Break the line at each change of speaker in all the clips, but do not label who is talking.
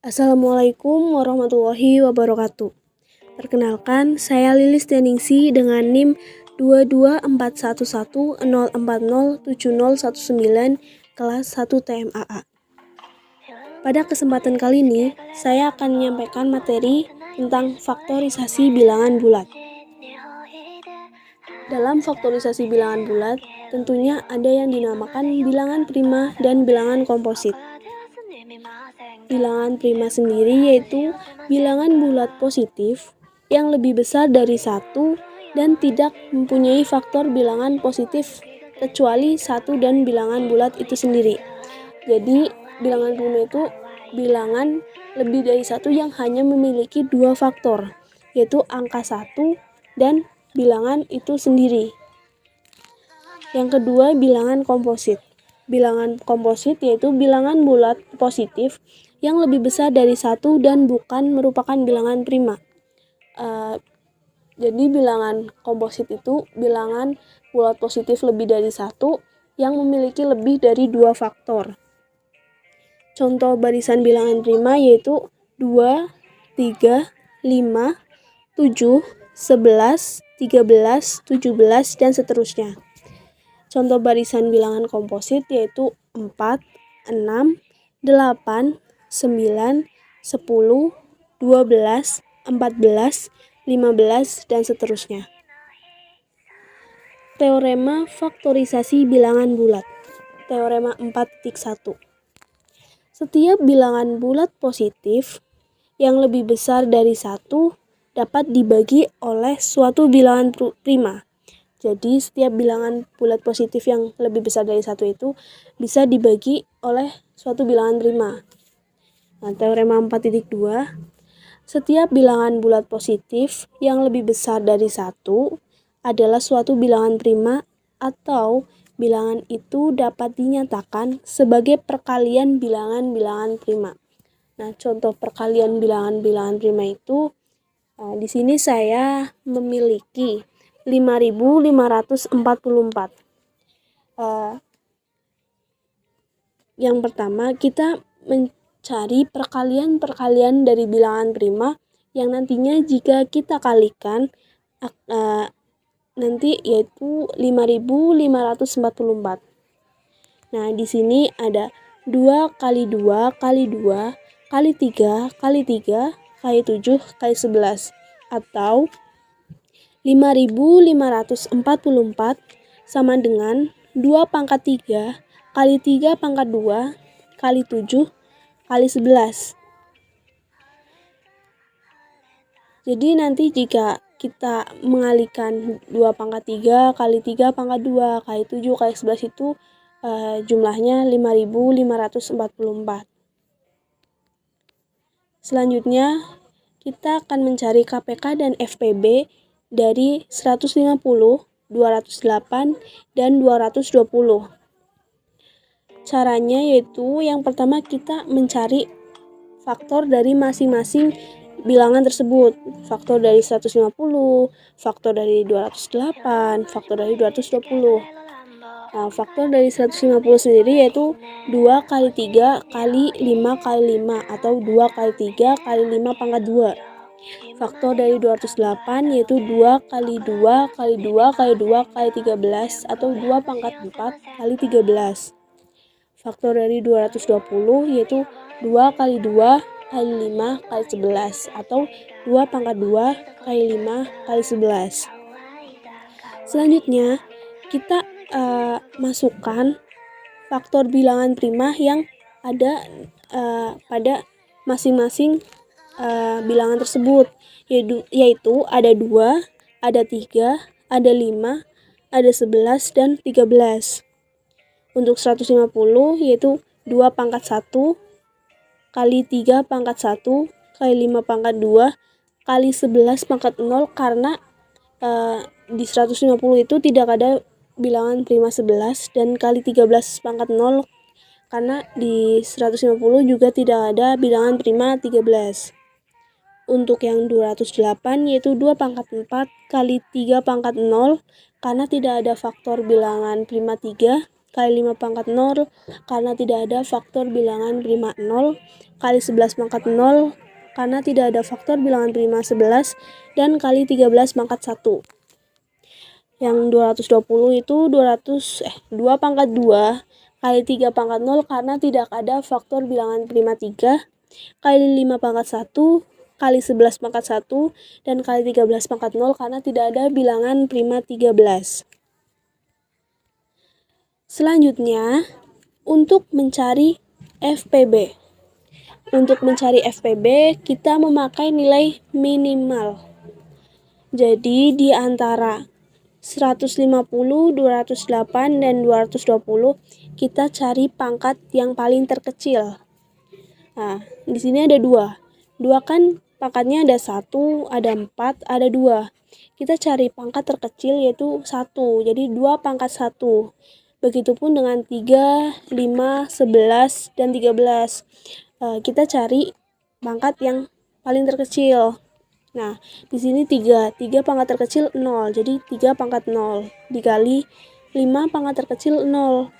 Assalamualaikum warahmatullahi wabarakatuh. Perkenalkan, saya Lilis Deningsi dengan NIM 22411040719 kelas 1 TMAA. Pada kesempatan kali ini, saya akan menyampaikan materi tentang faktorisasi bilangan bulat. Dalam faktorisasi bilangan bulat, tentunya ada yang dinamakan bilangan prima dan bilangan komposit. Bilangan prima sendiri yaitu bilangan bulat positif yang lebih besar dari 1 dan tidak mempunyai faktor bilangan positif kecuali 1 dan bilangan bulat itu sendiri. Jadi bilangan prima itu bilangan lebih dari 1 yang hanya memiliki 2 faktor, yaitu angka 1 dan bilangan itu sendiri. Yang kedua, bilangan komposit. Bilangan komposit yaitu bilangan bulat positif yang lebih besar dari 1 dan bukan merupakan bilangan prima. Jadi bilangan komposit itu bilangan bulat positif lebih dari 1 yang memiliki lebih dari 2 faktor. Contoh barisan bilangan prima yaitu 2, 3, 5, 7, 11, 13, 17, dan seterusnya. Contoh barisan bilangan komposit yaitu 4, 6, 8, 9, 10, 12, 14, 15, dan seterusnya. Teorema faktorisasi bilangan bulat. Teorema 4.1. Setiap bilangan bulat positif yang lebih besar dari 1 dapat dibagi oleh suatu bilangan prima. Jadi setiap bilangan bulat positif yang lebih besar dari 1 itu bisa dibagi oleh suatu bilangan prima. Nah, teorema 4.2, setiap bilangan bulat positif yang lebih besar dari 1 adalah suatu bilangan prima atau bilangan itu dapat dinyatakan sebagai perkalian bilangan-bilangan prima. Nah, contoh perkalian bilangan-bilangan prima itu di sini saya memiliki 5.544. Yang pertama, kita mencari perkalian-perkalian dari bilangan prima yang nantinya jika kita kalikan nanti yaitu 5.544. Nah, di sini ada 2 kali 2 kali 2 kali 3 kali 3 kali 7 kali 11 atau 5.544 sama dengan 2 pangkat 3 kali 3 pangkat 2 kali 7 kali 11. Jadi nanti jika kita mengalihkan 2 pangkat 3 kali 3 pangkat 2 kali 7 kali 11 itu jumlahnya 5.544. Selanjutnya kita akan mencari KPK dan FPB dari 150, 208, dan 220. Caranya yaitu yang pertama kita mencari faktor dari masing-masing bilangan tersebut. Faktor dari 150, faktor dari 208, faktor dari 220. Nah, faktor dari 150 sendiri yaitu 2 kali 3 kali 5 kali 5 atau 2 kali 3 kali 5 pangkat 2. Faktor dari 208 yaitu 2 kali 2 kali 2 kali 2 kali 13 atau 2 pangkat 4 kali 13. Faktor dari 220 yaitu 2 kali 2 kali 5 kali 11 atau 2 pangkat 2 kali 5 kali 11. Selanjutnya kita masukkan faktor bilangan prima yang ada pada masing-masing bilangan tersebut, yaitu ada 2, ada 3, ada 5, ada 11, dan 13. Untuk 150 yaitu 2 pangkat 1 kali 3 pangkat 1 kali 5 pangkat 2 kali 11 pangkat 0 karena di 150 itu tidak ada bilangan prima 11 dan kali 13 pangkat 0 karena di 150 juga tidak ada bilangan prima 13. Untuk yang 208 yaitu 2 pangkat 4 kali 3 pangkat 0 karena tidak ada faktor bilangan prima 3 kali 5 pangkat 0 karena tidak ada faktor bilangan prima 0, kali 11 pangkat 0 karena tidak ada faktor bilangan prima 11, dan kali 13 pangkat 1. Yang 220 itu 2 pangkat 2 kali 3 pangkat 0 karena tidak ada faktor bilangan prima 3, kali 5 pangkat 1 kali 11 pangkat 1, dan kali 13 pangkat 0 karena tidak ada bilangan prima 13. Selanjutnya, untuk mencari FPB. Untuk mencari FPB, kita memakai nilai minimal. Jadi, di antara 150, 208, dan 220, kita cari pangkat yang paling terkecil. Nah, di sini ada 2. 2 kan pangkatnya ada 1, ada 4, ada 2. Kita cari pangkat terkecil yaitu 1. Jadi 2 pangkat 1. Begitupun dengan 3, 5, 11, dan 13. Kita cari pangkat yang paling terkecil. Nah, di sini 3 pangkat terkecil 0. Jadi 3 pangkat 0 dikali 5 pangkat terkecil 0.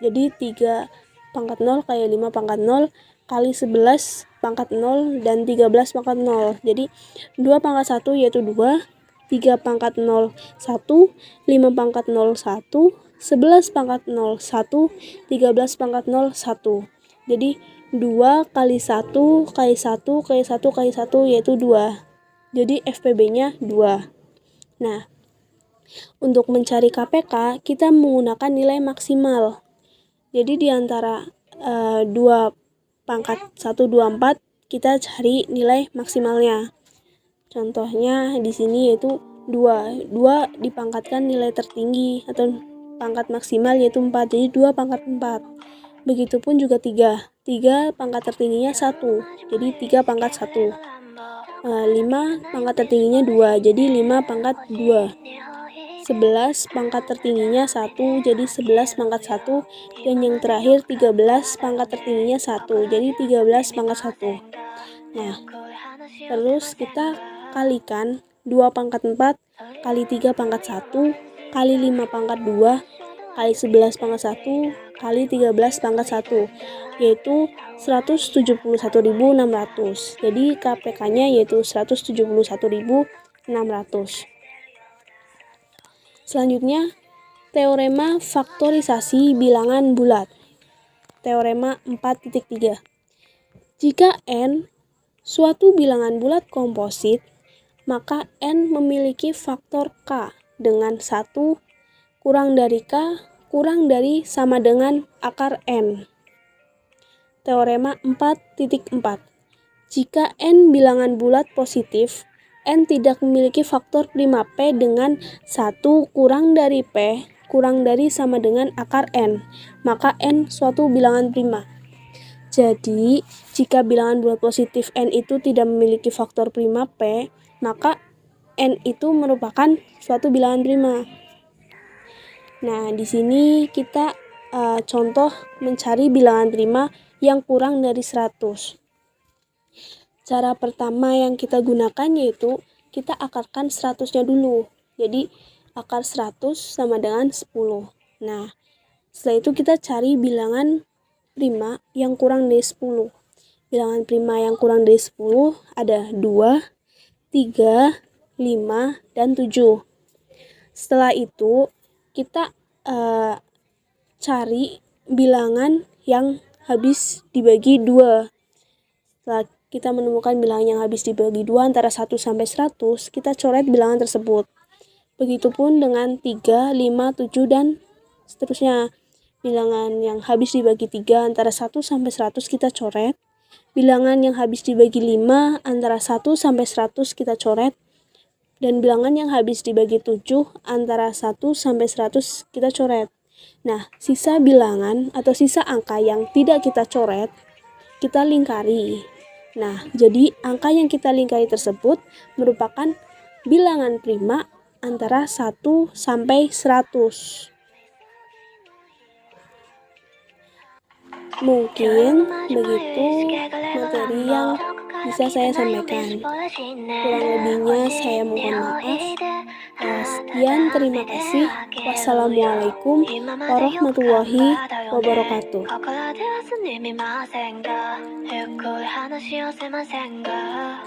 Jadi 3 pangkat 0 kali 5 pangkat 0 kali 11 pangkat 0 dan 13 pangkat 0. Jadi 2 pangkat 1 yaitu 2, 3 pangkat 0 1, 5 pangkat 0 1, 11 pangkat 0 1, 13 pangkat 0 1. Jadi 2 kali 1 kali 1 kali 1 kali 1 yaitu 2. Jadi FPB-nya 2. Nah, untuk mencari KPK, kita menggunakan nilai maksimal. Jadi di antara 2 pangkat 1, 2, 4, kita cari nilai maksimalnya. Contohnya di sini yaitu 2. 2 dipangkatkan nilai tertinggi atau pangkat maksimal yaitu 4. Jadi 2 pangkat 4. Begitupun juga 3. 3 pangkat tertingginya 1. Jadi 3 pangkat 1. 5 pangkat tertingginya 2. Jadi 5 pangkat 2. 11 pangkat tertingginya 1. Jadi 11 pangkat 1. Dan yang terakhir 13 pangkat tertingginya 1. Jadi 13 pangkat 1. Nah, terus kita kalikan 2 pangkat 4 kali 3 pangkat 1 kali 5 pangkat 2 kali 11 pangkat 1 kali 13 pangkat 1, yaitu 171.600. Jadi KPK-nya yaitu 171.600. Selanjutnya, teorema faktorisasi bilangan bulat. Teorema 4.3. Jika N suatu bilangan bulat komposit, maka N memiliki faktor K dengan 1 kurang dari K kurang dari sama dengan akar N. Teorema 4.4. Jika N bilangan bulat positif, N tidak memiliki faktor prima P dengan 1 kurang dari P kurang dari sama dengan akar N, maka N suatu bilangan prima. Jadi, jika bilangan bulat positif N itu tidak memiliki faktor prima P, maka N itu merupakan suatu bilangan prima. Nah, di sini kita contoh mencari bilangan prima yang kurang dari 100. Cara pertama yang kita gunakan yaitu kita akarkan 100-nya dulu. Jadi, akar 100 sama dengan 10. Nah, setelah itu kita cari bilangan prima yang kurang dari 10. Bilangan prima yang kurang dari 10 ada 2, 3, 5, dan 7. Setelah itu, kita cari bilangan yang habis dibagi 2. Setelah kita menemukan bilangan yang habis dibagi 2 antara 1 sampai 100, kita coret bilangan tersebut. Begitupun dengan 3, 5, 7, dan seterusnya. Bilangan yang habis dibagi 3 antara 1 sampai 100 kita coret. Bilangan yang habis dibagi 5 antara 1 sampai 100 kita coret. Dan bilangan yang habis dibagi 7 antara 1 sampai 100 kita coret. Nah, sisa bilangan atau sisa angka yang tidak kita coret, kita lingkari. Nah, jadi angka yang kita lingkari tersebut merupakan bilangan prima antara 1 sampai 100. Mungkin begitu materi yang bisa saya sampaikan. Kurang lebihnya saya mohon maaf. Sekian, terima kasih. Wassalamualaikum warahmatullahi wabarakatuh.
ここらではすみませんがゆっくり話をせませんか